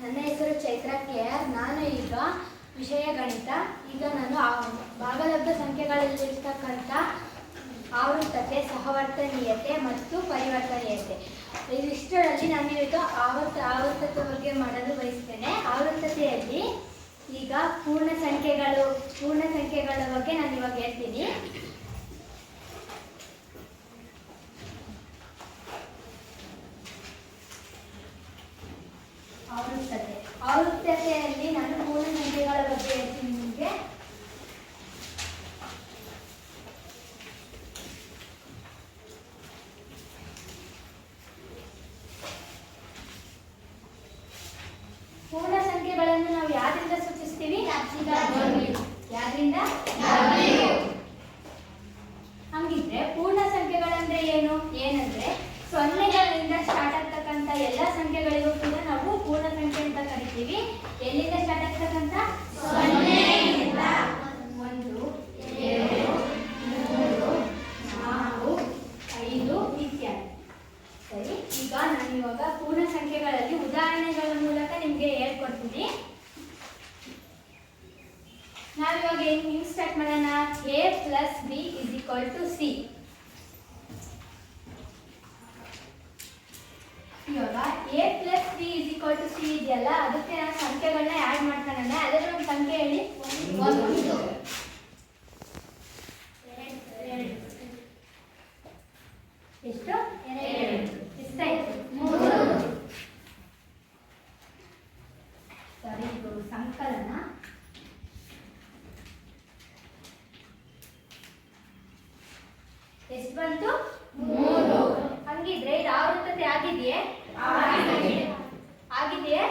ನನ್ನ ಹೆಸರು ಚೈತ್ರ KR. ನಾನು ಈಗ ವಿಷಯ ಗಣಿತ. ಈಗ ನಾನು ಭಾಗಲಬ್ಧ ಸಂಖ್ಯೆಗಳಲ್ಲಿರ್ತಕ್ಕಂಥ ಆವರ್ತತೆ, ಸಹವರ್ತನೀಯತೆ ಮತ್ತು ಪರಿವರ್ತನೀಯತೆ ಇವಿಷ್ಟರಲ್ಲಿ ನಾನು ಈಗ ಆವರ್ತತೆ ಬಗ್ಗೆ ಮಾಡಲು ಬಯಸ್ತೇನೆ. ಆವರ್ತತೆಯಲ್ಲಿ ಈಗ ಪೂರ್ಣ ಸಂಖ್ಯೆಗಳ ಬಗ್ಗೆ ನಾನು ಇವಾಗ ಹೇಳ್ತೀನಿ. ಆವರ್ತತೆಯಲ್ಲಿ ನಾನು ಪೂರ್ಣ ಸಂಖ್ಯೆಗಳ ಬಗ್ಗೆ ಹೇಳ್ತೀನಿ ನಿಮಗೆ. ಪೂರ್ಣ ಸಂಖ್ಯೆಗಳನ್ನು ನಾವು ಯಾರಿಂದ ಸೂಚಿಸ್ತೀವಿ? ಯಾರಿಂದ? ಹಂಗಿದ್ರೆ ಪೂರ್ಣ ಸಂಖ್ಯೆಗಳಂದ್ರೆ ಏನಂದ್ರೆ ಸೊನ್ನೆಗಳಿಂದ ಸ್ಟಾರ್ಟ್ ಆಗ್ತಕ್ಕಂಥ ಎಲ್ಲ ಸಂಖ್ಯೆಗಳಿಗೂ ಕೂಡ ನಾವು ಪೂರ್ಣ ಸಂಖ್ಯೆ ಅಂತ ಕರಿತೀವಿ. ಎಲ್ಲಿಂದ ಸ್ಟಾರ್ಟ್ ಆಗ್ತಕ್ಕಂಥ? ಸೊನ್ನೆಯಿಂದ. 1, 2, 3, 4, 5 ಇತ್ಯಾದಿ. ಸರಿ, ಈಗ ನಾನು ಇವಾಗ ಪೂರ್ಣ ಸಂಖ್ಯೆಗಳಲ್ಲಿ ಉದಾಹರಣೆಗಳ ಮೂಲಕ ನಿಮಗೆ ಹೇಳ್ಕೊಡ್ತೀನಿ. ನಾವಿವಾಗ ಹೆಂಗ್ ಸ್ಟಾರ್ಟ್ ಮಾಡೋಣ? A + B = C. ಇವಾಗ A + B = C ಇದೆಯಲ್ಲ, ಅದಕ್ಕೆ ನಾವು ಸಂಖ್ಯೆಗಳನ್ನ ಆ್ಯಡ್ ಮಾಡ್ಕೊಳ್ಳೋಣ. ಅದರ ಒಂದು ಸಂಖ್ಯೆ ಹೇಳಿ. 1, 2, ಎಷ್ಟು? 2. ಎಷ್ಟಾಯ್ತು? 3. ಸರಿ, ಇದು ಸಂಕಲನ. ಎಷ್ಟು ಬಂತು? 3. ಹಂಗಿದ್ರೆ ಇದು ಆವರ್ತತೆ ಆಗಿದೆಯೇ? ಆಗಿದೆಯೇ?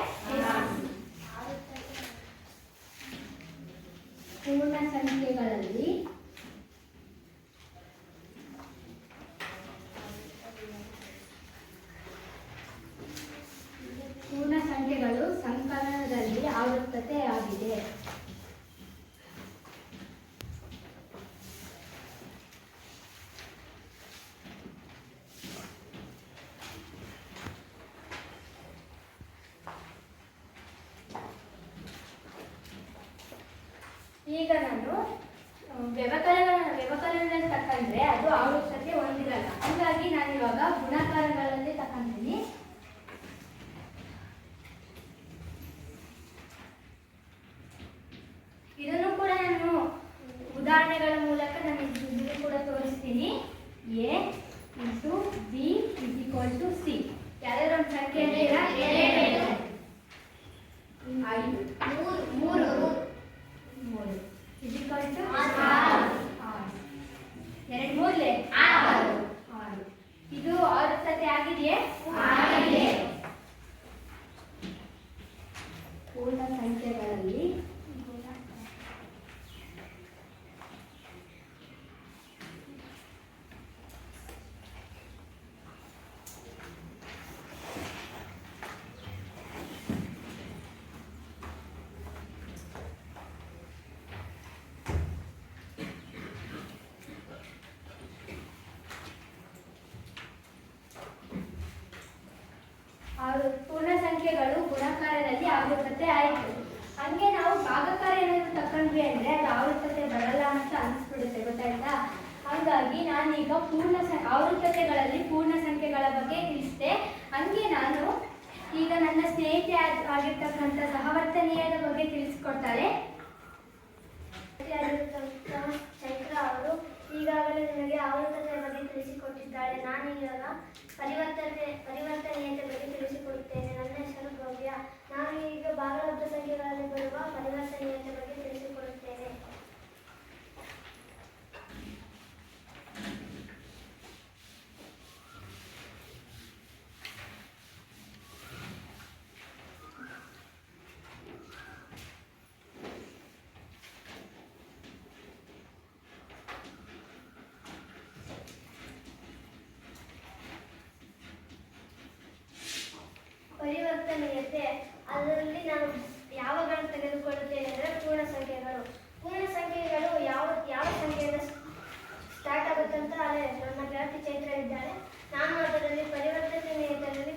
ಪೂರ್ಣ ಸಂಖ್ಯೆಗಳಲ್ಲಿ ಸಂಕಲನದಲ್ಲಿ ಆವರ್ತತೆ ಆಗಿದೆ. ಈಗ ನಾನು ವ್ಯವಕಲನದಲ್ಲಿ ತಕ್ಕಂಡ್ರೆ ಅದು ಆವರ್ತತೆ ಹೊಂದಿರಲ್ಲ. ಹಾಗಾಗಿ ನಾನು ಇವಾಗ ಗುಣಾಕಾರಗಳಲ್ಲಿ ತಕೊಂತೀನಿ. ಇದನ್ನು ಕೂಡ ನಾನು ಉದಾಹರಣೆಗಳ ಮೂಲಕ ನಾನು ಇದನ್ನು ಕೂಡ ತೋರಿಸ್ತೀನಿ. A × B = C. ಯಾವ್ದಾದ್ರು ಒಂದು ಸಂಖ್ಯೆ ಹೇಳ್ತೀರಾ? 5, 3, 3 = 6. 2 3 6. ಇದು ಆವರ್ತತೆ ಆಗಿದೆಯೇ? ಆಗಿದೆ. ಪೂರ್ಣ ಸಂಖ್ಯೆಗಳಲ್ಲಿ ಪೂರ್ಣ ಸಂಖ್ಯೆಗಳು ಗುಣಾಕಾರದಲ್ಲಿ ಆವರ್ತತೆ ಆಯಿತು. ಹಂಗೆ ನಾವು ಭಾಗಕಾರ ಏನಾದರೂ ತಕೊಂಡ್ವಿ ಅಂದರೆ ಅದು ಆವರ್ತತೆ ಬರಲ್ಲ ಅಂತ ಅನಿಸ್ಬಿಡುತ್ತೆ, ಗೊತ್ತಾಯ್ತಾ? ಹಾಗಾಗಿ ನಾನೀಗ ಆವರ್ತತೆಗಳಲ್ಲಿ ಪೂರ್ಣ ಸಂಖ್ಯೆಗಳ ಬಗ್ಗೆ ತಿಳಿಸಿದೆ. ಹಂಗೆ ನಾನು ಈಗ ನನ್ನ ಸ್ನೇಹಿತೆ ಆಗಿರ್ತಕ್ಕಂಥ ಸಹವರ್ತನೀಯದ ಬಗ್ಗೆ ತಿಳಿಸ್ಕೊಡ್ತಾಳೆ. ಚೈತ್ರ ಅವರು ಈಗಾಗಲೇ ನಿಮಗೆ ಆವರ್ತತೆಯ ಬಗ್ಗೆ ತಿಳಿಸಿಕೊಟ್ಟಿದ್ದಾಳೆ. ನಾನು ಇವಾಗ ಪರಿವರ್ತನೀಯತೆ ಬಗ್ಗೆ ತಿಳಿಸಿಕೊಡುತ್ತೇನೆ. ನನ್ನ ಹೆಸರು ಭವ್ಯ. ನಾನು ಈಗ ಭಾಗಲಬ್ಧ ಸಂಖ್ಯೆಗಳಲ್ಲಿ ಬರುವ ಪರಿವರ್ತನೀಯತೆ ಬಗ್ಗೆ ತಿಳಿಸಿಕೊಡುತ್ತೇನೆ. ಪರಿವರ್ತನೀಯತೆ ಅದರಲ್ಲಿ ನಾನು ಯಾವಗಳನ್ನು ತೆಗೆದುಕೊಳ್ಳುತ್ತೇನೆ ಅಂದರೆ ಪೂರ್ಣ ಸಂಖ್ಯೆಗಳು. ಪೂರ್ಣ ಸಂಖ್ಯೆಗಳು ಯಾವ ಸಂಖ್ಯೆಯಿಂದ ಸ್ಟಾರ್ಟ್ ಆಗುತ್ತಂತ ಅದೇ ನನ್ನ ಗೆಳತಿ ಚೈತ್ರ ಇದ್ದಾಳೆ. ನಾನು ಅದರಲ್ಲಿ ಪರಿವರ್ತನೀಯತೆಯಲ್ಲಿ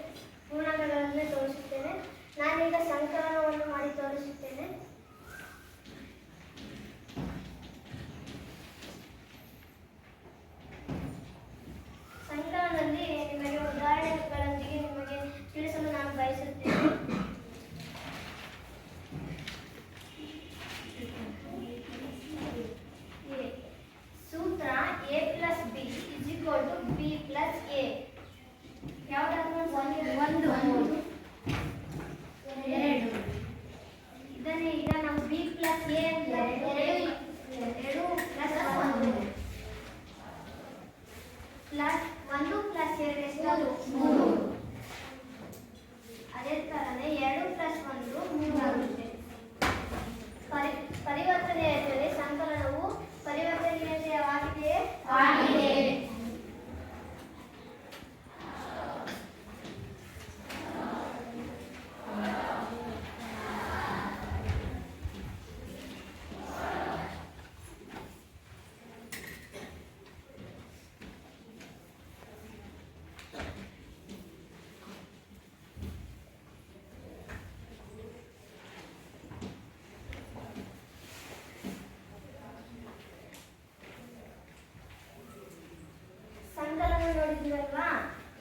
ನೋಡಿದ್ವಲ್ವಾ,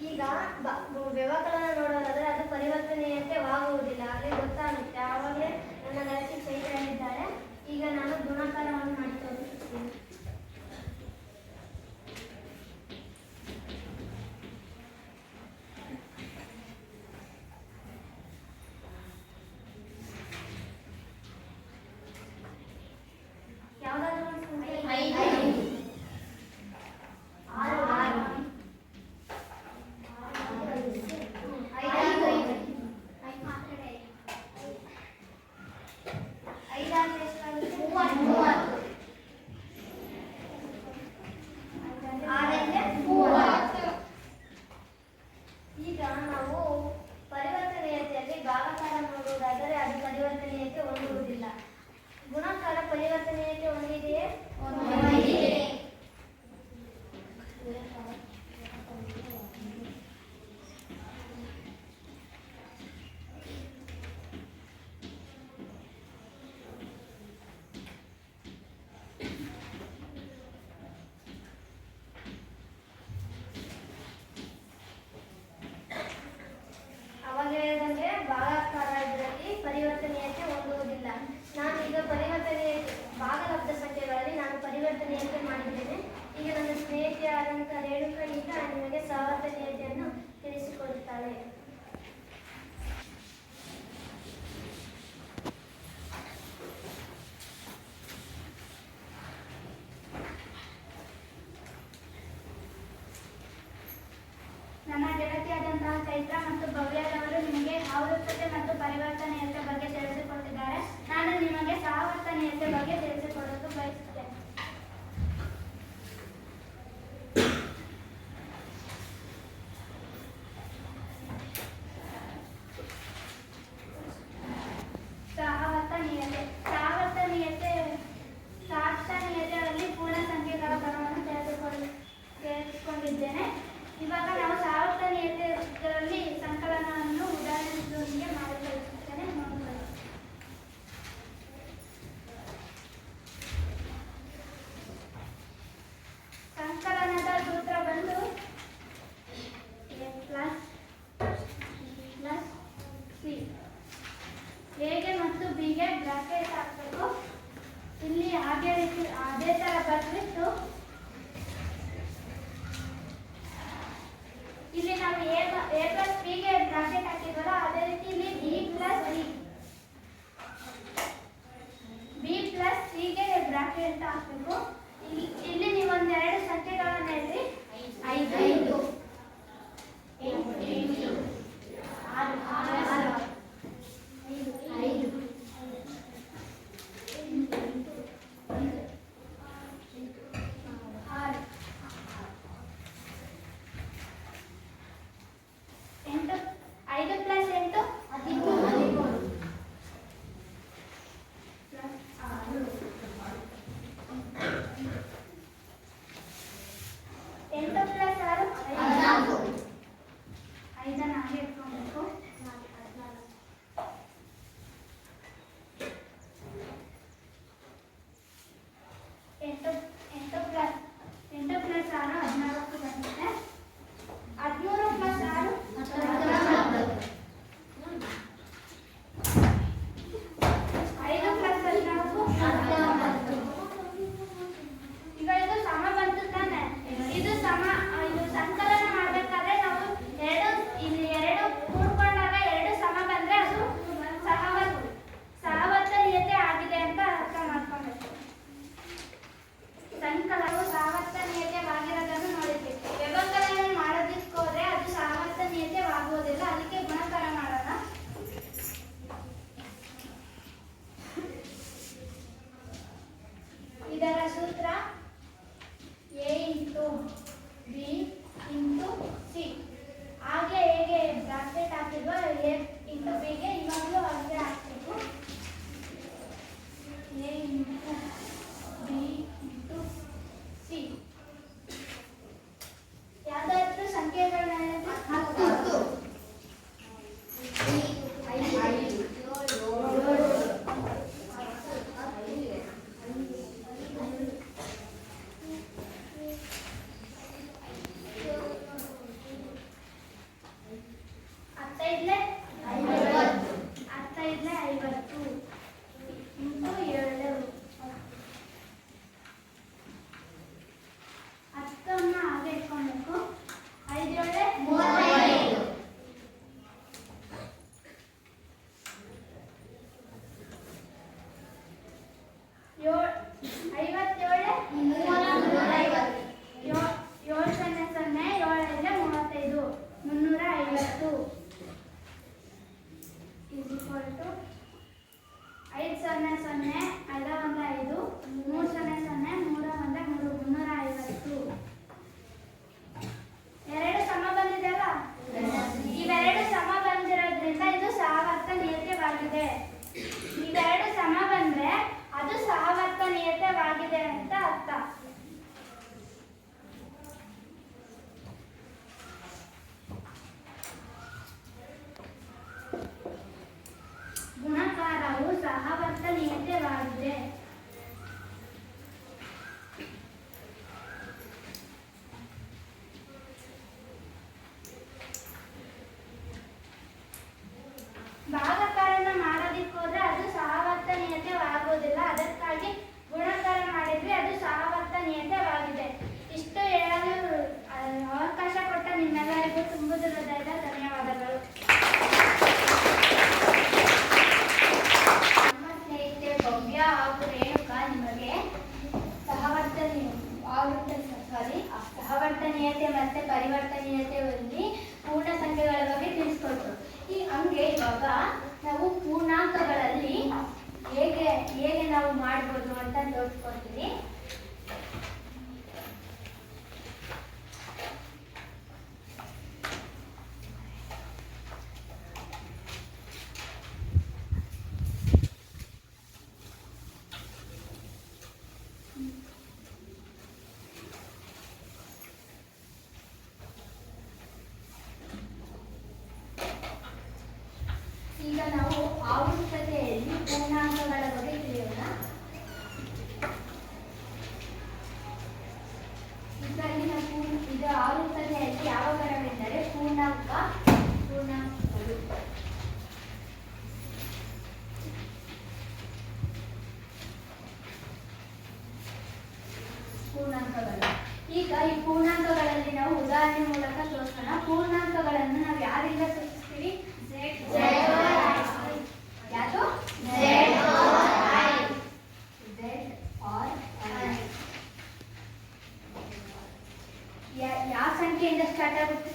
ಈಗ ವ್ಯವಕಲನ ನೋಡೋದಾದ್ರೆ ಅದು ಪರಿವರ್ತನೀಯತೆವಾಗುವುದಿಲ್ಲ. ಅಲ್ಲಿ ಗೊತ್ತಾಗುತ್ತೆ. ಆವಾಗಲೇ ನನ್ನ ಗೆಳತಿ ಚೈತ್ರ ಹೇಳಿದ್ದಾರೆ. ಈಗ ನಾನು ಗುಣಾಕಾರವನ್ನು ಮಾಡಿ ತೋರಿಸುತ್ತೀನಿ. ಯಾವುದಾದ್ರೂ ಒಂದು ಸಂಖ್ಯೆ ಈಗ ನಾವು ಪರಿವರ್ತನೀಯತೆಯಲ್ಲಿ ಭಾಗಾಕಾರ ನೋಡುವುದಾದರೆ ಅದು ಪರಿವರ್ತನೀಯತೆ ಹೊಂದುವುದಿಲ್ಲ. ಗುಣಾಕಾರ ಪರಿವರ್ತನೀಯತೆ ಹೊಂದಿದೆಯೇ? ಅವಾಗ ಹೇಳಿದಂಗೆ ಭಾಗಾಕಾರ ಇದರಲ್ಲಿ ಪರಿವರ್ತನೀಯತೆ ಹೊಂದುವುದಿಲ್ಲ. ನಾನು ಈಗ ಭಾಗಲಬ್ಧ ಸಂಖ್ಯೆಗಳಲ್ಲಿ ನಾನು ಪರಿವರ್ತನೀಯತೆ ಮಾಡಿದ್ದೇನೆ. ಈಗ ನನ್ನ ಸ್ನೇಹಿತೆಯಾದಂಥ ರೇಣುಕಾ ಈಗ ನಿಮಗೆ ಸಹವರ್ತನೀಯತೆಯನ್ನು ತಿಳಿಸಿಕೊಡುತ್ತಾಳೆ. ನನ್ನ ಗೆಳತಿಯಾದಂತಹ ಚೈತ್ರ ಮತ್ತು ಭವ್ಯರವರು ನಿಮಗೆ ಆವರ್ತತೆ ಮತ್ತು ಪರಿವರ್ತನೀಯತೆ ಬಗ್ಗೆ ತಿಳಿಸಿಕೊಟ್ಟಿದ್ದಾರೆ. ನಾನು ನಿಮಗೆ ಸಹವರ್ತನೀಯತೆ ಬಗ್ಗೆ ತಿಳಿಸಿಕೊಡಲು ಬಯಸುತ್ತೇನೆ. ಸಹವರ್ತನೀಯತೆಯಲ್ಲಿ ಪೂರ್ಣ ಸಂಖ್ಯೆಗಳ ಕ್ರಮವನ್ನು ತೆಗೆದುಕೊಂಡಿದ್ದೇನೆ. ಇವಾಗ ನಾವು ಸಹವರ್ತನೀಯತೆಯಲ್ಲಿ ಸಂಕಲನವನ್ನು ಉದಾಹರಣೆಯೊಂದಿಗೆ ಮಾಡಿ ತೋರಿಸುತ್ತೇನೆ. ನೋಡಬಹುದು. ಸಂಕಲನದ ಸೂತ್ರ ಬಂದು A+C. ಎಗೆ ಮತ್ತು ಬಿಗೆ ಬ್ರಾಕೆಟ್ ಹಾಕಬೇಕು. ಇಲ್ಲಿ ಅದೇ ತರ ಬರ್ಬಿಟ್ಟು ಇಲ್ಲಿ ನಾವು A plus B ಗೆ ಬ್ರಾಕೆಟ್ ಹಾಕಿದ್ವಲ್ಲ, ಅದೇ ರೀತಿ ಇಲ್ಲಿ B plus C ಗೆ ಬ್ರಾಕೆಟ್ ಹಾಕಬೇಕು. ಇಲ್ಲಿ ನೀವು ಒಂದೆರಡು ಸಂಖ್ಯೆಗಳನ್ನು ಹೇಳ್ರಿ. 5 8 6 ಹತ್ತೈದ್ಲೆ 50 ಇಂಟು 7 10ನ್ನ ಹಾಗೆ ಇಟ್ಕೊಬೇಕು 5 ಏಳೆ 35 ಎರಡು ಸಮ ಬಂದಿದೆಯಲ್ಲ ಇವೆರಡು ಸಮ ಬಂದಿರೋದ್ರಿಂದ ಇದು ಸಹವರ್ತನೀಯತೆವಾಗಿದೆ. ಇವೆರಡು ಸಮ ಬಂದ್ರೆ ಅದು ಸಹವರ್ತನೀಯತೆವಾಗಿದೆ ಅಂತ ಅರ್ಥ. ಗುಣಾಕಾರವು ಸಹವರ್ತನೀಯತೆವಾಗಿದೆ. ಭಾಗಾಕಾರನ ಮಾಡೋದಿಕ್ಕೋದ್ರೆ ಅದು ಸಹವರ್ತನೀಯತೆವಾಗುವುದಿಲ್ಲ. ಅದಕ್ಕಾಗಿ ಗುಣಾಕಾರ ಮಾಡಿದ್ವಿ, ಅದು ಸಹವರ್ತನೀಯತೆವಾಗಿದೆ. ಇಷ್ಟು ಹೇಳಲು ಅವಕಾಶ ಕೊಟ್ಟ ನಿಮ್ಮೆಲ್ಲರಿಗೂ ತುಂಬ ಹೃದಯದ ಧನ್ಯವಾದಗಳು. ನಮ್ಮ ಸ್ನೇಹಿತೆ ಭವ್ಯ ಹಾಗೂ ರೇಣುಕಾ ನಿಮಗೆ ಸಹವರ್ತನೀಯತೆ ಮತ್ತೆ ಪರಿವರ್ತನೀಯತೆಯಲ್ಲಿ ಪೂರ್ಣ ಸಂಖ್ಯೆಗಳ ಬಗ್ಗೆ ತಿಳಿಸ್ಕೊಟ್ರು. ಹಂಗೆ ಇವಾಗ ನಾವು ಪೂರ್ಣಾಂಕಗಳಲ್ಲಿ ಹೇಗೆ ನಾವು ಮಾಡ್ಬೋದು ಅಂತ ತೋರಿಸ್ಕೊಡ್ತೀನಿ. ಈಗ ನಾವು ಆವರ್ತತೆಯಲ್ಲಿ ಪೂರ್ಣಾಂಕಗಳ ಬಗ್ಗೆ ತಿಳಿಯೋಣ. ಇದರಲ್ಲಿ ಇದು ಆವರ್ತತೆಯಲ್ಲಿ ಯಾವ ಬರವೆಂದರೆ ಪೂರ್ಣಾಂಕಗಳು. ಈಗ ಈ ಪೂರ್ಣಾಂಕಗಳಲ್ಲಿ ನಾವು ಉದಾಹರಣೆ ಮೂಲಕ ತೋರಿಸೋಣ. ಪೂರ್ಣಾಂಕಗಳನ್ನು ನಾವು ಯಾರಿಂದ ಸೂಚಿಸ್ತೀವಿ? ಯಾವುದು? ಯಾವ ಸಂಖ್ಯೆಯಿಂದ ಸ್ಟಾರ್ಟ್ ಆಗುತ್ತೆ?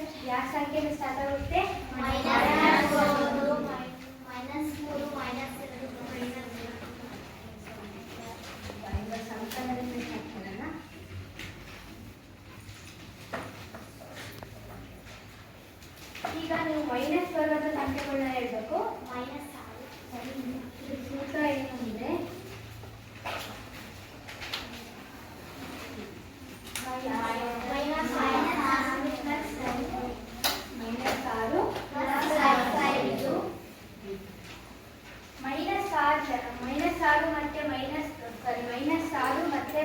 ಈಗ ನೀವು ಮೈನಸ್ ವರ್ಗದ ಸಂಖ್ಯೆಗಳನ್ನ ಹೇಳ್ಬೇಕು. ಸೂತ್ರ ಏನು ಅಂದ್ರೆ -6 ಮತ್ತೆ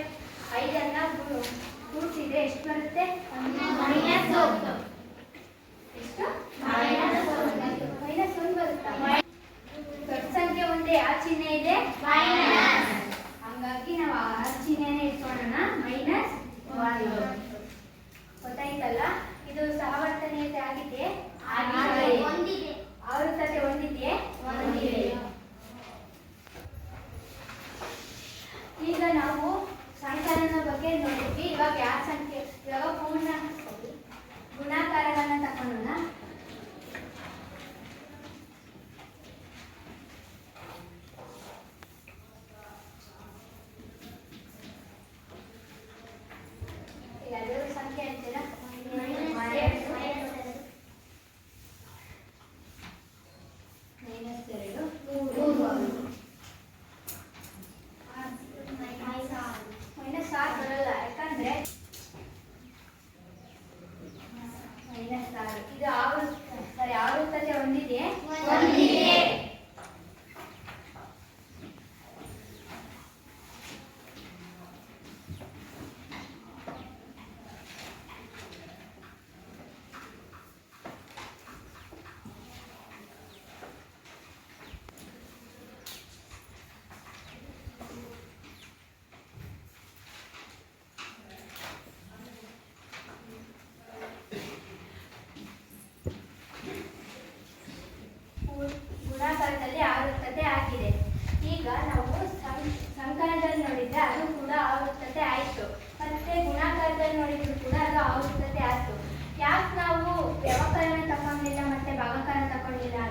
5 ಕೂಡಿಸಿದ್ರೆ ಎಷ್ಟು ಬರುತ್ತೆ? ಎಷ್ಟು? -1 ಬರುತ್ತಾ? ದೊಡ್ಡ ಸಂಖ್ಯೆ ಮುಂದೆ ಯಾವ ಚಿಹ್ನೆ ಇದೆ? ಹಂಗಾಗಿ ನಾವು ಆ ಚಿಹ್ನೆನೇ ಇಟ್ಕೊಳ್ಳೋಣ. -1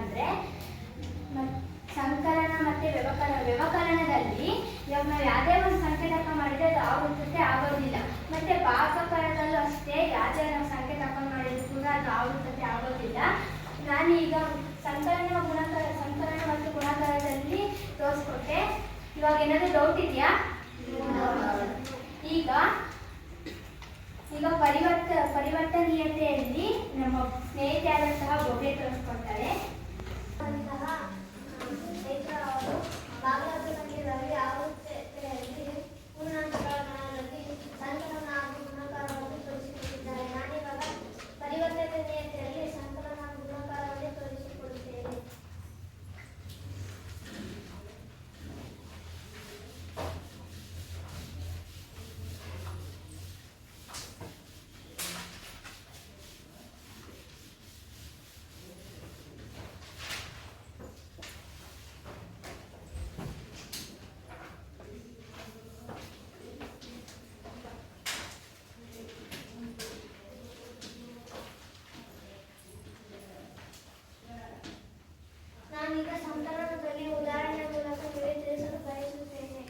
ಅಂದರೆ ಸಂಕಲನ ಮತ್ತು ವ್ಯವಕಲನದಲ್ಲಿ ಇವಾಗ ನಾವು ಯಾವುದೇ ಒಂದು ಸಂಕೇತಕ ಮಾಡಿದರೆ ಅದು ಆವೃತ್ತತೆ ಆಗೋದಿಲ್ಲ. ಮತ್ತು ಭಾಗಕರಣದಲ್ಲೂ ಅಷ್ಟೇ ಯಾವುದೇ ನಾವು ಸಂಕೇತಕ ಮಾಡಿದ್ರು ಕೂಡ ಅದು ಆವೃತ್ತತೆ ಆಗೋದಿಲ್ಲ. ನಾನೀಗ ಸಂಕಲನ ಮತ್ತು ಗುಣಾಕಾರದಲ್ಲಿ ತೋರಿಸ್ಕೊಟ್ಟೆ. ಇವಾಗ ಏನಾದರೂ ಡೌಟ್ ಇದೆಯಾ? ಈಗ ಪರಿವರ್ತನೀಯತೆಯಲ್ಲಿ ನಮ್ಮ ಸ್ನೇಹಿತೆಯಾದಂತಹ ಬೊಬ್ಬೆ ತೋರಿಸ್ಕೊಡ್ತಾರೆ. ಭಾಗಲಬ್ಧ ಸಂಖ್ಯೆಗಳಲ್ಲಿ ಆವೃತ್ತತೆಯಲ್ಲಿ ಪೂರ್ಣಾಂಕಗಳ ಗಣದಲ್ಲಿ ಸಂಕಲನ ಹಾಗೂ ಗುಣಾಕಾರವನ್ನು ತೋರಿಸಿಕೊಟ್ಟಿದ್ದಾರೆ. ನಾನಿವಾಗ ಪರಿವರ್ತನೀಯತೆಯಲ್ಲಿ ಸಂಕಲನ ಹಾಗೂ ಗುಣಾಕಾರವನ್ನು ತೋರಿಸಿಕೊಡುತ್ತೇನೆ. ನಾನೀಗ ಸಂಕಲನದಲ್ಲಿ ಉದಾಹರಣೆ ಮೂಲಕ ನಿಮಗೆ ತಿಳಿಸಲು ಬಯಸುತ್ತೇನೆ.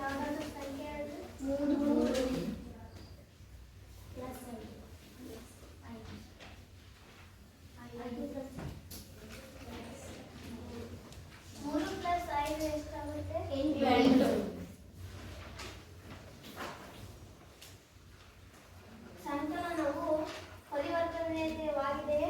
ಯಾವುದಾದ್ರೂ ಸಂಖ್ಯೆ ಅದು? 3 ಪ್ಲಸ್ 5 ಎಷ್ಟಾಗುತ್ತೆ? 8. ಸಂಕಲನವು ಪರಿವರ್ತನೀಯತೆಯಾಗಿದೆಯೇ?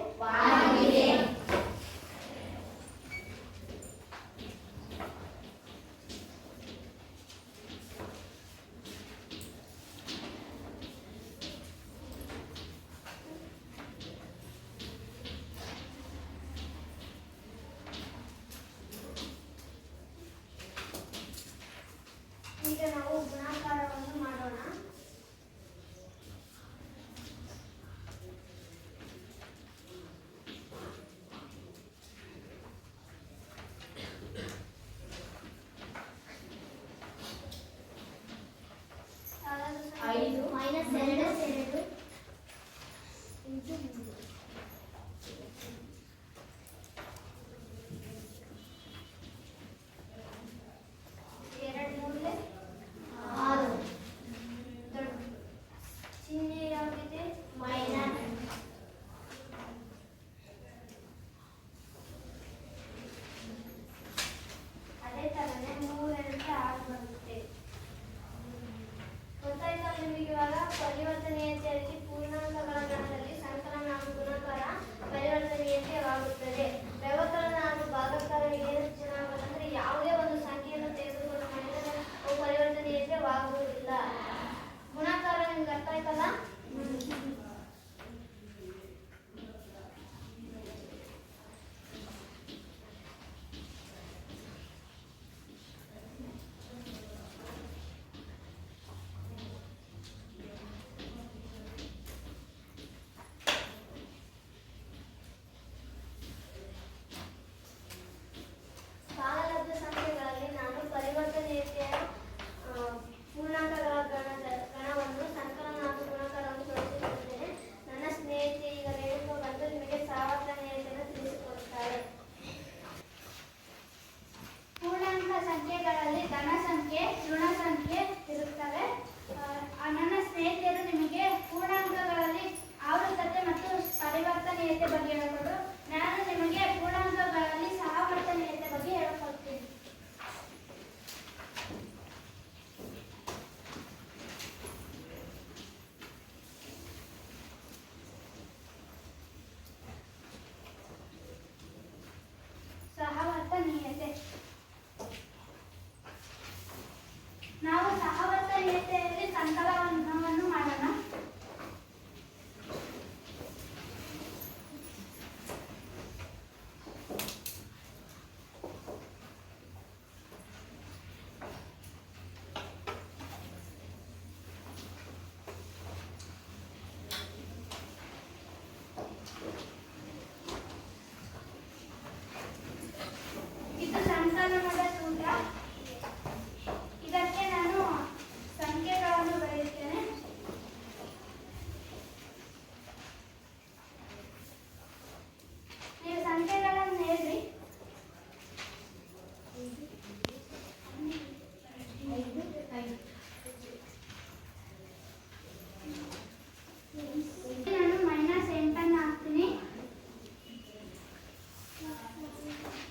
ಈಗ ನಾವು ಗುಣಾಕಾರವನ್ನು ಮಾಡೋಣ. -2 ಇಂಟು 3 6. ಚಿಹ್ನೆ ಯಾವಿದೆ? ಮೈನಸ್. ಅದೇ ಥರನೇ 3 6 ಬರುತ್ತೆ. ಗೊತ್ತಾಯ್ತಾ ನಿಮಗೆ? ಇವಾಗ ಪರಿವರ್ತನೀಯತೆಯಲ್ಲಿ ಪೂರ್ಣಾಂಕಗಳ ಗಣದಲ್ಲಿ ಸಂಕಲನ ಹಾಗೂ ಗುಣಾಕಾರ ಪರಿವರ್ತನೀಯತೆಯಾಗುತ್ತದೆ. ವ್ಯವಕಲನ ಹಾಗೂ ಭಾಗಕಾರ ಏನು ಚೆನ್ನಾಗುತ್ತಂದ್ರೆ ಯಾವುದೇ ಒಂದು ಸಂಖ್ಯೆಯನ್ನು ತೆಗೆದುಕೊಂಡು ಮಾಡಿದರೆ ಅವು ಪರಿವರ್ತನೀಯತೆಯಾಗುವುದಿಲ್ಲ. ಗುಣಾಕಾರ ನಿಮ್ಗೆ ಅರ್ಥ ಆಯ್ತಲ್ಲ?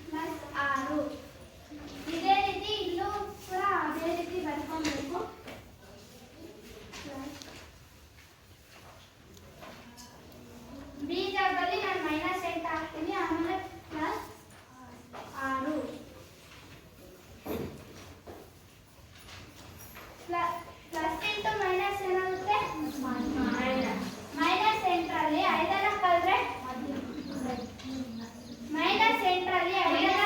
ಪ್ಲಸ್ 6. ಇದೇ ರೀತಿ ಇಲ್ಲೂ ಕೂಡ ಅದೇ ರೀತಿ ಬರ್ಕೊಬೇಕು. ಬಿ ಜಾಗದಲ್ಲಿ ನಾನು -8 ಹಾಕ್ತೀನಿ. ಆಮೇಲೆ ಪ್ಲಸ್ 6 ಪ್ಲಸ್ ಇಂಟು ಮೈನಸ್ ಏನಾಗುತ್ತೆ? ಮೈನಸ್ ಎಂಟರಲ್ಲಿ 5 ಕಳೆದ್ರೆ -8ರಲ್ಲಿ 5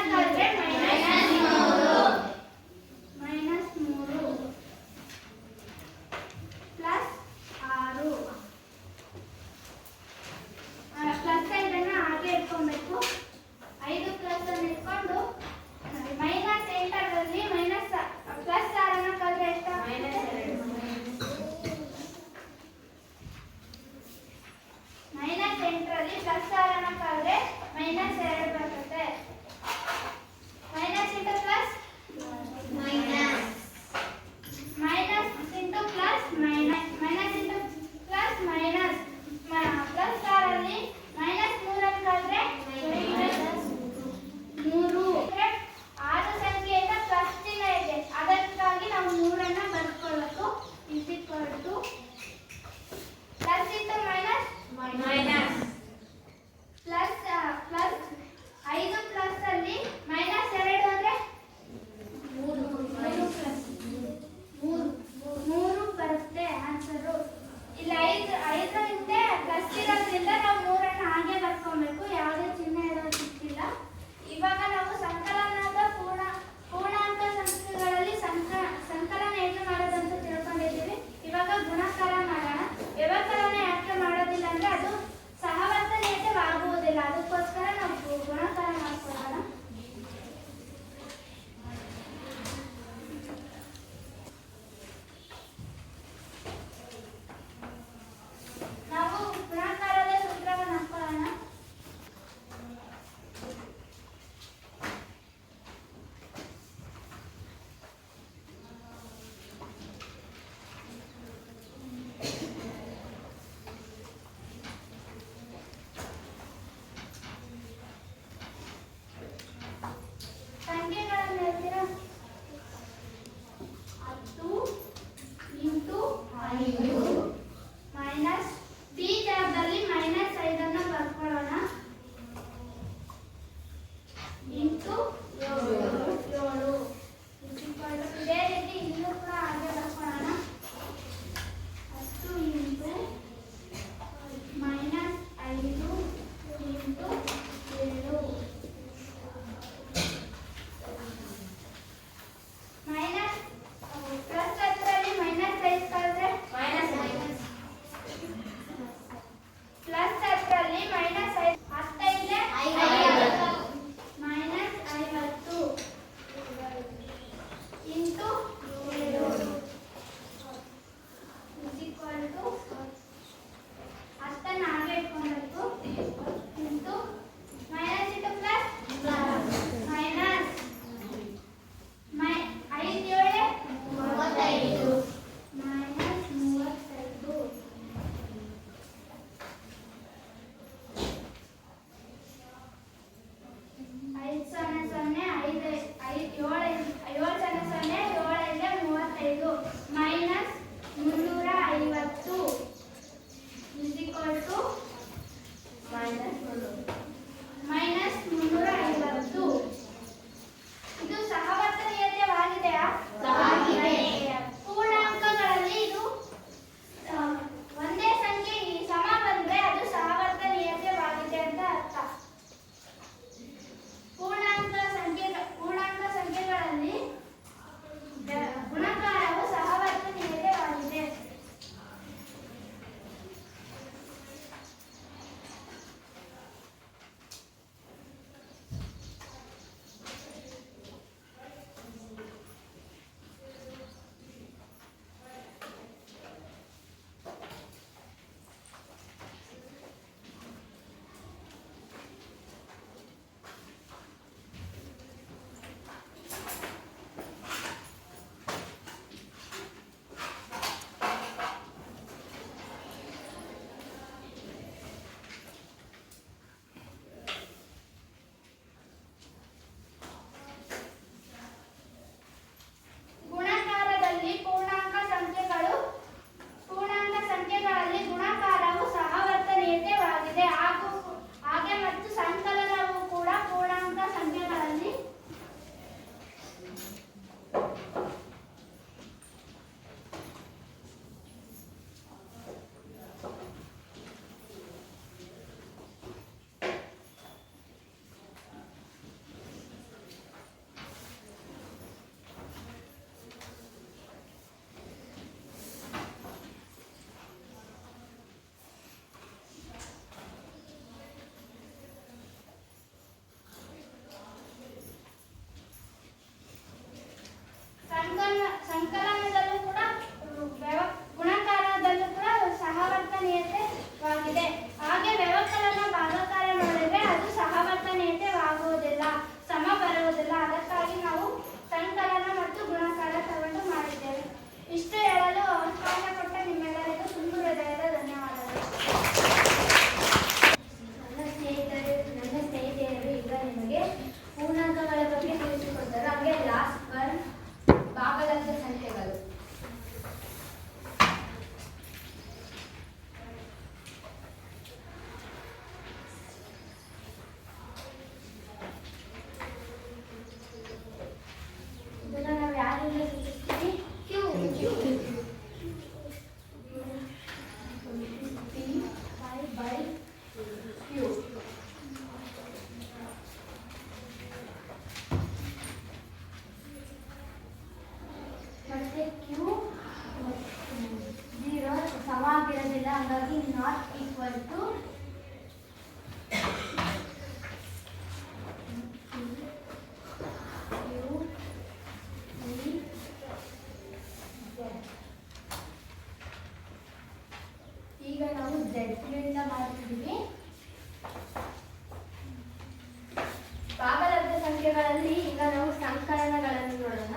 ಸಂಖ್ಯೆಗಳಲ್ಲಿ ಈಗ ನಾವು ಸಂಕಲನಗಳನ್ನು ನೋಡೋಣ.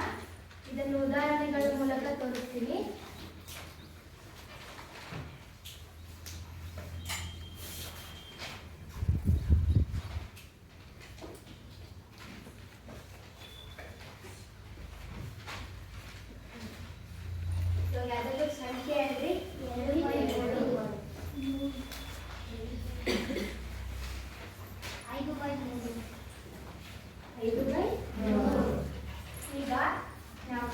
ಇದನ್ನು ಉದಾಹರಣೆಗಳ ಮೂಲಕ ತೋರಿಸ್ತೀನಿ. ಯಾವುದಾದ್ರು ಸಂಖ್ಯೆ ಅಂದ್ರೆ 5/3. ಈಗ ನಾವು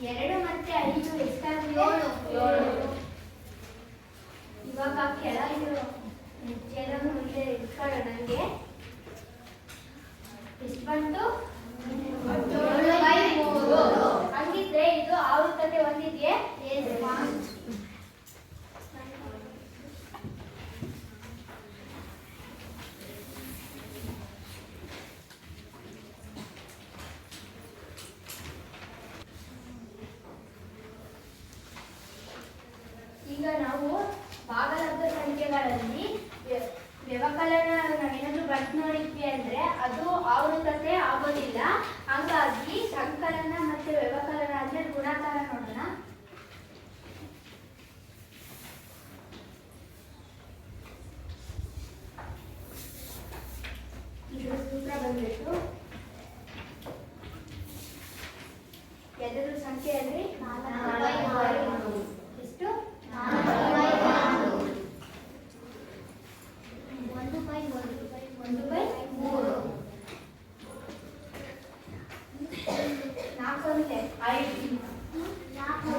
2 ಮತ್ತೆ 5 ಎಷ್ಟಾಗಿದೆ? 7. ಇವಾಗ ಕೆಳಗೆ ಹೆಜ್ಜೆಯನ್ನು ಮುಂದೆ ಇಟ್ಕೊಳ್ಳೋಣ. ನನಗೆ ಎಷ್ಟು ಬಂತು? 7/3. ಹಂಗಿದ್ರೆ ಇದು ಆವೃತ್ತತೆ ಹೊಂದಿದೆಯೇ? ಈಗ ನಾವು ಭಾಗಲಬ್ಧ ಸಂಖ್ಯೆಗಳಲ್ಲಿ ವ್ಯವಕಲನ ನಾವೇನಾದ್ರೂ ಬರ್ದು ನೋಡಿದ್ವಿ ಅಂದ್ರೆ ಅದು ಆವೃತ್ತತೆ ಆಗೋದಿಲ್ಲ. ಹಾಗಾಗಿ ಸಂಕಲನ ಮತ್ತೆ ವ್ಯವಕಲನ ಅಂದ್ರೆ ಗುಣಾಕಾರ ನೋಡೋಣ. ಇದರ ಸೂತ್ರ ಬಂದ್ಬಿಟ್ಟು ಯಾವ್ದಾದ್ರು ಸಂಖ್ಯೆ ಅಂದ್ರೆ 4/3. ಎಷ್ಟು? 4/3. 1/3. 4 ಅಂದ್ರೆ 5. 4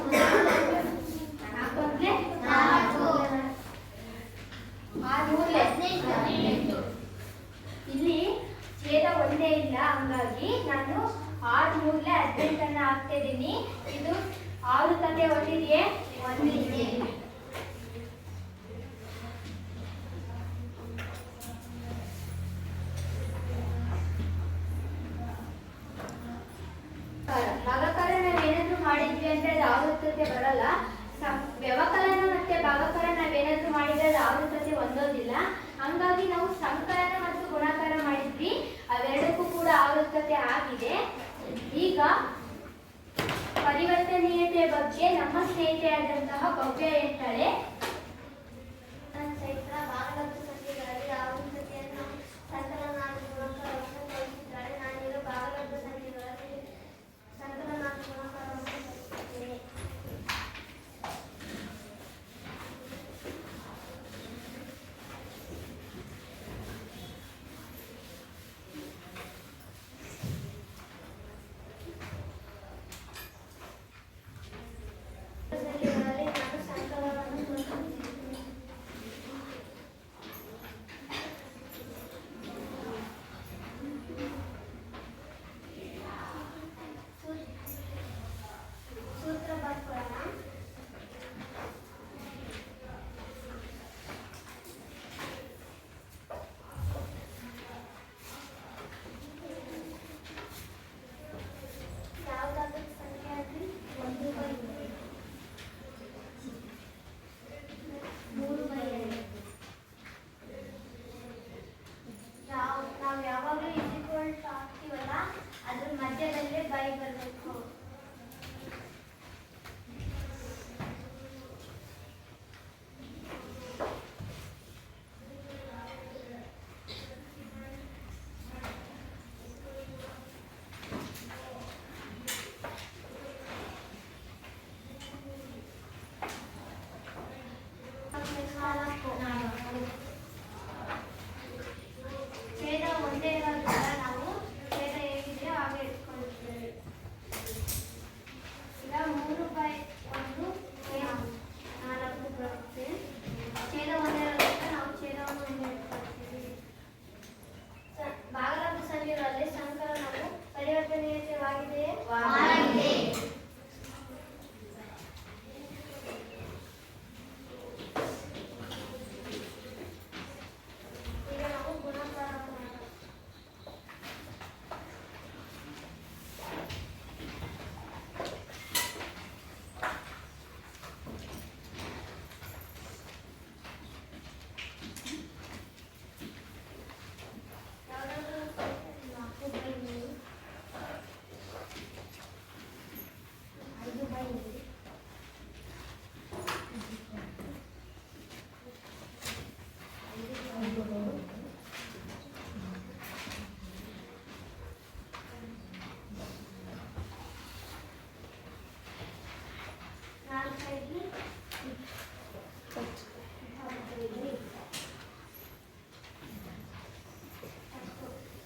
ಅಂದ್ರೆ 4. 6 18. ಇಲ್ಲಿ ಛೇದ ಒಂದೇ ಇಲ್ಲ, ಹಂಗಾಗಿ ನಾನು 6 3 18 ಹಾಕ್ತಾ ಇದ್ದೀನಿ. ಇದು ಆವೃತ್ತತೆ ಹೊಂದಿದೆಯೇ? ಹೊಂದಿದೆ. ಭಾಗಕಾರ ನಾವೇನಾದ್ರೂ ಮಾಡಿದ್ವಿ ಅಂದ್ರೆ ಅದು ಆವೃತ್ತತೆ ಬರಲ್ಲ. ವ್ಯವಕಲನ ಮತ್ತೆ ಭಾಗಕಾರ ನಾವೇನಾದ್ರೂ ಮಾಡಿದ್ರೆ ಅದು ಆವೃತ್ತತೆ ಹೊಂದೋದಿಲ್ಲ. ಹಂಗಾಗಿ ನಾವು ಸಂಕಲನ ಮತ್ತು ಗುಣಾಕಾರ ಮಾಡಿದ್ವಿ, ಅವೆರಡಕ್ಕೂ ಕೂಡ ಆವೃತ್ತತೆ ಆಗಿದೆ. ಈಗ ಪರಿವರ್ತನೀಯತೆ ಬಗ್ಗೆ ನಮ್ಮ ಸ್ನೇಹಿತೆಯಾದಂತಹ ಭವ್ಯ ಹೇಳ್ತಾಳೆ. ಚೈತ್ರ ಭಾಗಲಬ್ಧ ಸಂಖ್ಯೆಗಳಲ್ಲಿ ಆವೃತ್ತತೆಯನ್ನು ಸಂಕಲನ ಹಾಗೂ ಗುಣಾಕಾರವನ್ನು ತೋರಿಸಿದ್ದಾಳೆ. ನಾನೀಗ ಭಾಗಲಬ್ಧ ಸಂಖ್ಯೆಗಳಲ್ಲಿ ಸಂಕಲನ ಹಾಗೂ ಗುಣಾಕಾರವನ್ನು ತೋರಿಸುತ್ತೇನೆ. ಸಂಖ್ಯೆಗಳಲ್ಲಿ ನಾನು ಸಂಕಲನವನ್ನು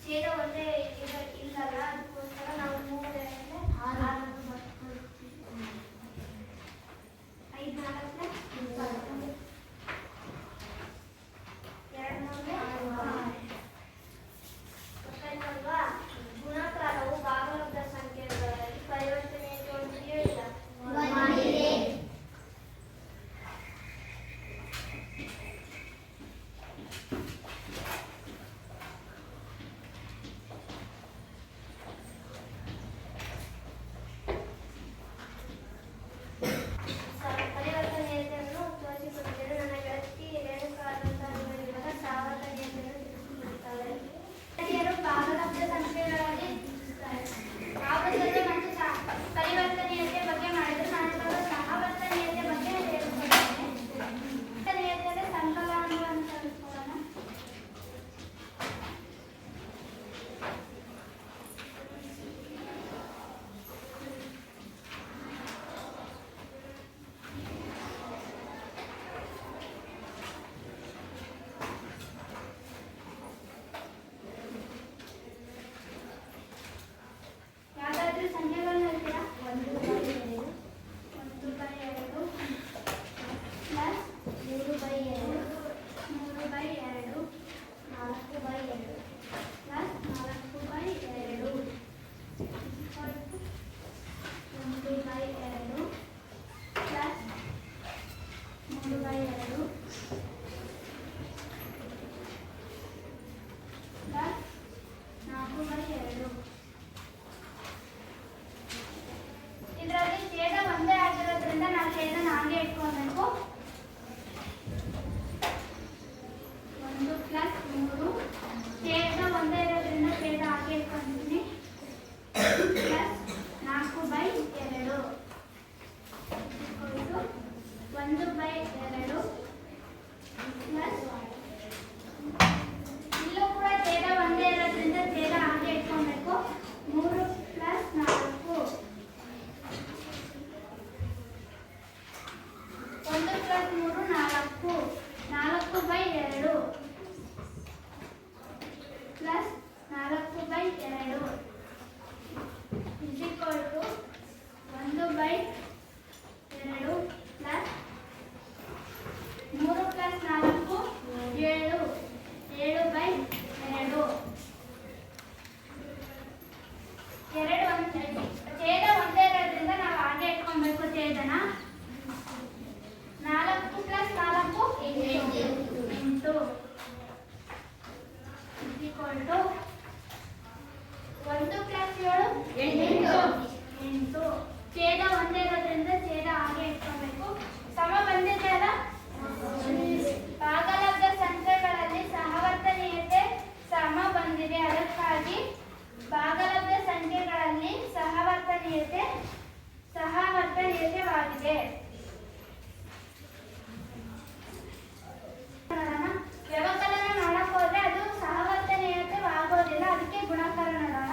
ಛೇದ ಒಂದೇ ಇಲ್ಲಲ್ಲ, ಅದಕ್ಕೋಸ್ಕರ ನಾವು 3 6 5 4 ಗೊತ್ತಾಯ್ತಲ್ವಾ? ಗುಣಾಕಾರವು ಭಾಗಲಬ್ಧ ಸಂಖ್ಯೆಗಳಲ್ಲಿ ಪರಿವರ್ತನೆ ತೋರಿಸಿ ಹೇಳಿಲ್ಲ. ಪರಿವರ್ತನೀಯತೆಯನ್ನು ತೋರಿಸಿಕೊಟ್ಟಿದ್ದರು. ನನ್ನ ಗೆಳತಿ ರೇಣುಕಾದಂತಹ ಇವರಿವಾಗ ಸಾವರ್ತನೀಯತೆಯನ್ನು ತಿಳಿಸಿಕೊಡುತ್ತಾರೆ. ಗೆಳತಿಯರು ಭಾಗಲಬ್ಧ ಸಂಖ್ಯೆಗಳಲ್ಲಿ ಆವರ್ತನ ಮತ್ತು ಪರಿವರ್ತನೀಯತೆ ಬಗ್ಗೆ ಮಾಡಿದ್ರು. ನಾನು ಇವಾಗ ಸಹವರ್ತನೀಯತೆ ಬಗ್ಗೆ ಹೇಳಿಕೊಡ್ತೇನೆ. ಪರಿವರ್ತನೀಯತೆ ಸಂಕಲನವನ್ನು ತಿಳಿಸ್ಕೊಳ್ಳೋಣ. ಯಾವ್ದಾದ್ರೂ ಸಂಖ್ಯೆಗಳನ್ನು ಹೇಳ್ತೀರಾ? 1/2 1/2 ಪ್ಲಸ್ 3/2 3/2 4/2 ಪ್ಲಸ್ 4/2 1/2 ಪ್ಲಸ್ 3/2 ಪ್ಲಸ್ 4/2. ಇದರಲ್ಲಿ ಛೇದ ಒಂದೇ ಆಗಿರೋದ್ರಿಂದ ನಾವು ಛೇದನ ಹಾಗೆ ಇಟ್ಕೊಳ್ಬೇಕು. 1 ಪ್ಲಸ್ 3 ಛೇದ ಒಂದೇ ಇರೋದ್ರಿಂದ ಛೇದ ಹಾಗೆ ಇಟ್ಕೊಂಡಿದ್ದೀನಿ. ಪ್ಲಸ್ 4/2 1/2 ಪ್ಲಸ್ ಇಲ್ಲೂ ಕೂಡ ಛೇದ ಒಂದೇ ಇರೋದ್ರಿಂದ ಛೇದ ಹಾಗೆ ಇಟ್ಕೊಳ್ಬೇಕು. 3 plus 4 1 plus 3 4 4/2 plus 4/2 is equal to 1/2 plus 3 plus 4 7 7/2. ಛೇದ ಒಂದೇ ಇರೋದ್ರಿಂದ ನಾವು ಹಾಗೆ ಇಟ್ಕೊಳ್ಬೇಕು ಛೇದನ. 4 ಪ್ಲಸ್ 4 8 ಈಕ್ವಲ್ ಟು 1 ಪ್ಲಸ್ 7 8. ಛೇದ ಒಂದೇ ಇರೋದ್ರಿಂದ ಛೇದ ಹಾಗೆ ಇಟ್ಕೊಳ್ಬೇಕು. ಸಮ ಬಂದಿದೆ ಅಲ್ಲ? ಭಾಗಲಬ್ಧ ಸಂಖ್ಯೆಗಳಲ್ಲಿ ಸಹವರ್ತನೀಯತೆ ಸಮ ಬಂದಿದೆ. ಅದಕ್ಕಾಗಿ ಭಾಗಲಬ್ಧ ಸಂಖ್ಯೆಗಳಲ್ಲಿ ಸಹವರ್ತನೀಯತೆವಾಗಿದೆ. ವ್ಯವಕಲನ ನೋಡಕ್ ಹೋದ್ರೆ ಅದು ಸಹವರ್ತನೀಯತೆವಾಗೋದಿಲ್ಲ. ಅದಕ್ಕೆ ಗುಣಾಕಾರ ನೋಡೋಣ.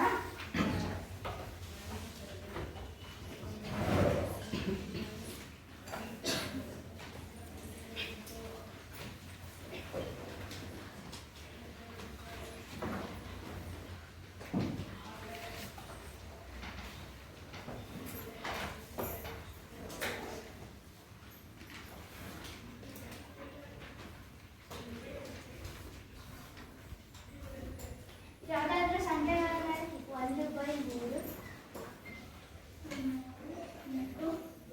ಯಾವ್ದಾದ್ರೂ ಸಂಖ್ಯೆಗಳನ್ನ 1/3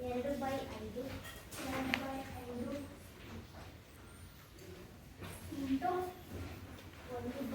2/5 2/5 ಇಂಟು 1/2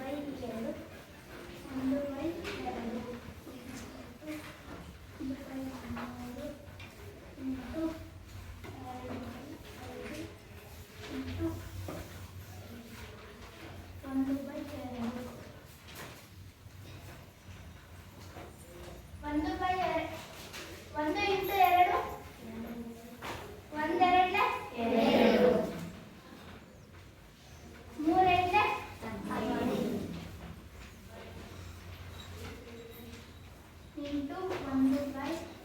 into 1/5